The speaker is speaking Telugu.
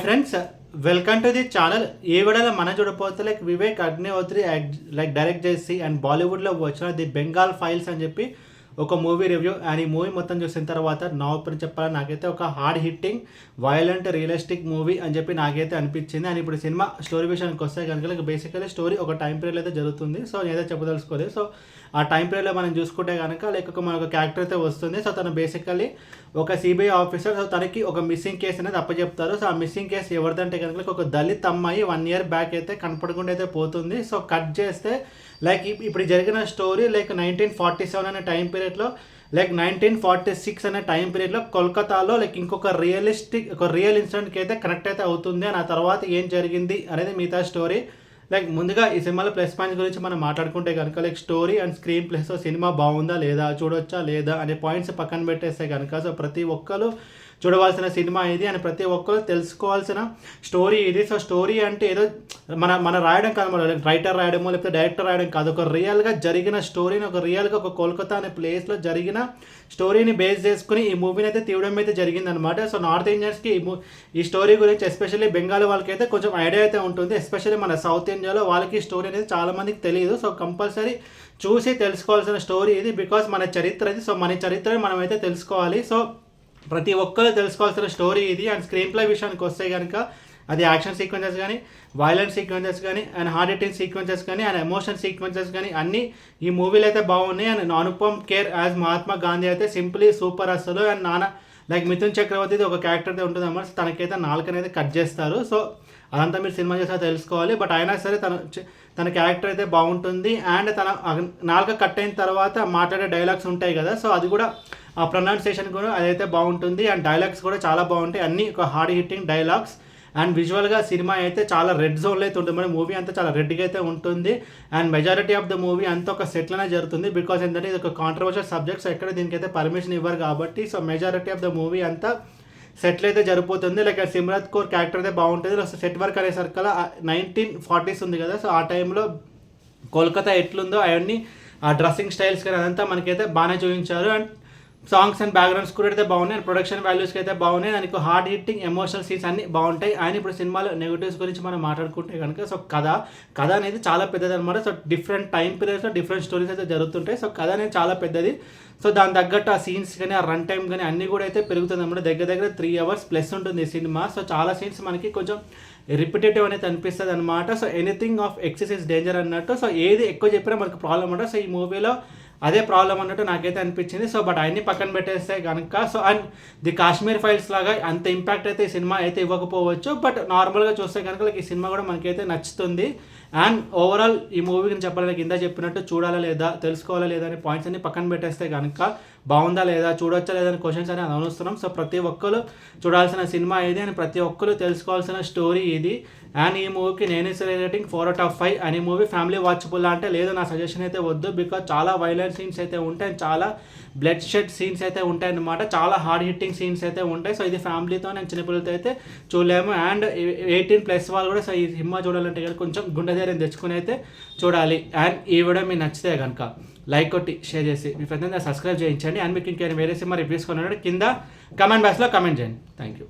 Friends, welcome to the channel. ఈ వీడియోలో మనం చూడబోతే వివేక్ అగ్నిహోత్రి డైరెక్ట్ చేసి అండ్ బాలీవుడ్లో వచ్చిన ది బెంగాల్ ఫైల్స్ అని చెప్పి ఒక మూవీ రివ్యూ. అండ్ ఈ మూవీ మొత్తం చూసిన తర్వాత నా ఒపీనియన్ చెప్పాలని నాకైతే ఒక hard hitting violent realistic movie అని చెప్పి నాకైతే అనిపించింది. అండ్ ఇప్పుడు సినిమా స్టోరీ విషయానికి వస్తే కనుక బేసికలీ స్టోరీ ఒక టైం పీరియడ్ అయితే జరుగుతుంది. సో నేనైతే చెప్పదలుచుకోలేదు. సో ఆ టైం పీరియడ్లో మనం చూసుకుంటే కనుక మనకు క్యారెక్టర్ అయితే వస్తుంది. సో తను బేసికలీ ఒక సిబిఐ ఆఫీసర్. సో తనకి ఒక మిస్సింగ్ కేసు అనేది అప్పచెప్తారు. సో ఆ మిస్సింగ్ కేసు ఎవరిదంటే కనుక ఒక దళిత్ అమ్మాయి 1 year బ్యాక్ అయితే కనపడకుండా అయితే పోతుంది. సో కట్ చేస్తే ఇప్పుడు జరిగిన స్టోరీ 1947 అనే టైం పీరియడ్లో 1946 అనే టైం పీరియడ్లో కోల్కతాలో ఇంకొక రియల్ ఇన్సిడెంట్కి అయితే కనెక్ట్ అయితే అవుతుంది. అని ఆ తర్వాత ఏం జరిగింది అనేది మిగతా స్టోరీ. ముందుగా ఈ సినిమాలో ప్లస్ పాయింట్స్ గురించి మనం మాట్లాడుకుంటే కనుక story and screen place cinema బాగుందా లేదా, చూడొచ్చా లేదా అనే పాయింట్స్ పక్కన పెట్టేస్తే కనుక సో ప్రతి ఒక్కరు చూడవలసిన సినిమా ఇది అని ప్రతి ఒక్కరు తెలుసుకోవాల్సిన స్టోరీ ఇది. సో స్టోరీ అంటే ఏదో మన రాయడం కాదు, మన రైటర్ రాయడమో లేకపోతే డైరెక్టర్ రాయడం కాదు, ఒక రియల్గా జరిగిన స్టోరీని ఒక కోల్కతా అనే ప్లేస్లో జరిగిన స్టోరీని బేస్ చేసుకుని ఈ మూవీని అయితే తీయడం అయితే జరిగిందనమాట. సో నార్త్ ఇండియన్స్కి ఈ స్టోరీ గురించి ఎస్పెషల్లీ బెంగాల్ వాళ్ళకి అయితే కొంచెం ఐడియా అయితే ఉంటుంది. ఎస్పెషల్లీ మన సౌత్ ఇండియాలో వాళ్ళకి ఈ స్టోరీ అనేది చాలామందికి తెలియదు. సో కంపల్సరీ చూసి తెలుసుకోవాల్సిన స్టోరీ ఇది. బికాస్ మన చరిత్ర ఇది. సో మన చరిత్రని మనం అయితే తెలుసుకోవాలి. సో ప్రతి ఒక్కరు తెలుసుకోవాల్సిన స్టోరీ ఇది. అండ్ స్క్రీన్ ప్లే విషయానికి వస్తే కనుక అది యాక్షన్ సీక్వెన్సెస్ కానీ, వైలెంట్ సీక్వెన్సెస్ కానీ, అండ్ హార్డ్ హిట్టింగ్ సీక్వెన్సెస్ కానీ, అండ్ ఎమోషన్ సీక్వెన్సెస్ కానీ అన్నీ ఈ మూవీలో అయితే బాగున్నాయి. అండ్ అనుపమ్ ఖేర్ యాజ్ మహాత్మా గాంధీ అయితే సింప్లీ సూపర్ అసలు. అండ్ మిథున్ చక్రవర్తి ఒక క్యారెక్టర్ అయితే ఉంటుంది అన్నమాట. తనకైతే నాలుక అనేది కట్ చేస్తారు. సో అదంతా మీరు సినిమా చేసా తెలుసుకోవాలి. బట్ అయినా సరే తన క్యారెక్టర్ అయితే బాగుంటుంది. అండ్ తన నాలుక కట్ అయిన తర్వాత మాట్లాడే డైలాగ్స్ ఉంటాయి కదా, సో అది కూడా ఆ ప్రొనౌన్సియేషన్ కూడా అదైతే బాగుంటుంది. అండ్ డైలాగ్స్ కూడా చాలా బాగుంటాయి, అన్నీ ఒక హార్డ్ హిట్టింగ్ డైలాగ్స్. అండ్ విజువల్గా సినిమా అయితే చాలా రెడ్ జోన్లో అయితే ఉంటుంది. మన మూవీ అంతా చాలా రెడ్గా అయితే ఉంటుంది. And majority of the movie అంతా ఒక సెట్లోనే జరుగుతుంది. బికాస్ ఏంటంటే ఇది ఒక కాంట్రవర్షియల్ సబ్జెక్ట్. సో ఎక్కడ దీనికైతే పర్మిషన్ ఇవ్వరు కాబట్టి so majority of the movie అంతా సెట్లు అయితే జరిపోతుంది. సిమ్రత్ కౌర్ క్యారెక్టర్ అయితే బాగుంటుంది. సెట్ వర్క్ అనేసరికల్లా 1940s ఉంది కదా, సో ఆ టైంలో కోల్కతా ఎట్లుందో అవన్నీ ఆ డ్రెస్సింగ్ స్టైల్స్ కానీ అదంతా మనకైతే బాగానే చూపించారు. And songs and background score అయితే బాగున్నాయి. అండ్ ప్రొడక్షన్ వాల్యూస్కి అయితే బాగున్నాయి. దానికి హార్డ్ హిట్టింగ్ ఎమోషనల్ సీన్స్ అన్నీ బాగుంటాయి. అండ్ ఇప్పుడు సినిమాలో నెగిటివ్స్ గురించి మనం మాట్లాడుకుంటే కనుక సో కథ అనేది చాలా పెద్దది అనమాట. సో డిఫరెంట్ టైం పీరియడ్స్లో డిఫరెంట్ స్టోరీస్ అయితే జరుగుతుంటాయి. సో కథ అనేది చాలా పెద్దది. సో దాని తగ్గట్టు ఆ సీన్స్ కానీ ఆ రన్ టైం కానీ అన్నీ కూడా అయితే పెరుగుతుంది అనమాట. దగ్గర 3 hours ప్లస్ ఉంటుంది ఈ సినిమా. సో చాలా సీన్స్ మనకి కొంచెం రిపిటేటివ్ అనేది అనిపిస్తుంది అనమాట. So anything of excess is danger అన్నట్టు. సో ఏది ఎక్కువ చెప్పినా మనకు ప్రాబ్లం అనమాట. సో ఈ మూవీలో అదే ప్రాబ్లం అన్నట్టు నాకైతే అనిపించింది. సో బట్ అన్నీ పక్కన పెట్టేస్తే కనుక so and the Kashmir files లాగా అంత ఇంపాక్ట్ అయితే ఈ సినిమా అయితే ఇవ్వకపోవచ్చు. బట్ నార్మల్గా చూస్తే కనుక ఈ సినిమా కూడా మనకైతే నచ్చుతుంది. అండ్ ఓవరాల్ ఈ మూవీకి చెప్పాలి కింద చెప్పినట్టు చూడాలా లేదా, తెలుసుకోవాలా లేదా అనే పాయింట్స్ అన్ని పక్కన పెట్టేస్తే కనుక బాగుందా లేదా, చూడొచ్చా లేదా అనే క్వశ్చన్స్ అని అనుస్తున్నాం. సో ప్రతి ఒక్కరు చూడాల్సిన సినిమా ఇది అని ప్రతి ఒక్కరు తెలుసుకోవాల్సిన స్టోరీ ఇది. అండ్ ఈ మూవీకి నేను ఇచ్చే రేటింగ్ 4 out of 5. అని మూవీ ఫ్యామిలీ వాచబుల్ అంటే లేదు, నా సజెషన్ అయితే వద్దు. బికాజ్ చాలా వైలెంట్ సీన్స్ అయితే ఉంటాయి, చాలా బ్లడ్ షెడ్ సీన్స్ అయితే ఉంటాయి అన్నమాట. చాలా హార్డ్ హిట్టింగ్ సీన్స్ అయితే ఉంటాయి. సో ఇది ఫ్యామిలీతో నేను చిన్నపిల్లలతో అయితే చూడలేము. అండ్ 18+ వాళ్ళు కూడా సో ఈ సినిమా చూడాలంటే కొంచెం గుండె ధైర్యం తెచ్చుకుని అయితే చూడాలి. అండ్ ఈ వీడియో మీకు నచ్చితే కనుక లైక్ కొట్టి షేర్ చేసి మీ ఫ్రెండ్స్ సబ్స్క్రైబ్ చేయించండి. అండ్ మీకు ఇంకేమైనా వేరే సినిమా రివ్యూస్ కొన్నాడు కింద కమెంట్ బాక్స్లో కమెంట్ చేయండి. Thank you.